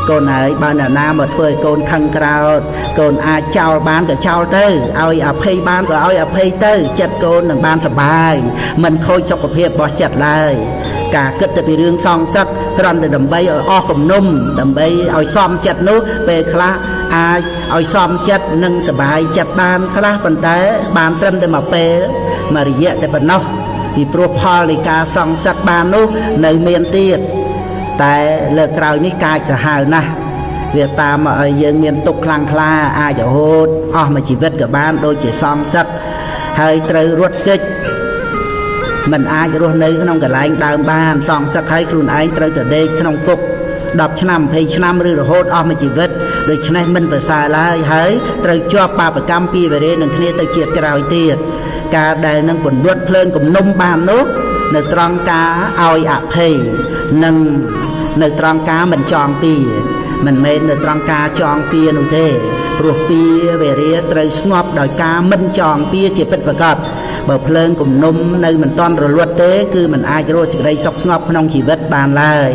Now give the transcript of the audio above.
កូនហើយបើអ្នកណាមកធ្វើឲ្យកូនខឹងក្រោធកូនអាចចោលបានក៏ចោលទៅឲ្យអភ័យបានក៏ឲ្យអភ័យទៅចិត្តកូននឹងបានសុបាយមិនខូចសុខភាពរបស់ចិត្តឡើយការគិតទៅពីរឿងសងសឹកគ្រាន់តែដើម្បីឲ្យអស់គំនុំដើម្បីឲ្យសមចិត្តនោះពេលខ្លះអាចឲ្យសមចិត្តនិងសុបាយចិត្តបានខ្លះប៉ុន្តែបានត្រឹមតែមួយពេលមួយរយៈតែប៉ុណ្ណោះពីព្រោះផលនៃការសងសឹកបាននោះនៅមានទៀតតែលើកក្រោយនេះកាចសាហាវណាស់វាតាមមកឲ្យយើងមានទុក្ខខ្លាំងក្លាអាចរហូតអស់មួយជីវិតក៏បានដូចជាសងសឹកហើយត្រូវរត់គេចមិនអាចរស់នៅក្នុងកន្លែងដើមបានសងសឹកឲ្យខ្លួនឯងត្រូវទៅដេកក្នុងគុក10ឆ្នាំ20ឆ្នាំឬរហូតអស់មួយជីវិតដូច្នេះមិនប្រសើរឡើយហើយត្រូវជាប់បាបកម្មពីវេរេនឹងគ្នាទៅជាតិក្រោយទៀតការដែលនឹងពន្លត់ភ្លើងគំនុំបាននោះនៅត្រង់ការឲ្យអភ័យនិងនៅត្រង់ការមិនចងពៀមិនមែននៅត្រង់ការចងពៀនោះទេព្រោះពៀវេរាត្រូវស្ងប់ដោយការមិនចងពៀជាពិតប្រាកដបើភ្លើងគំនុំនៅមិនទាន់រលត់ទេគឺមិនអាចរកសេចក្តីសុខស្ងប់ក្នុងជីវិតបានឡើយ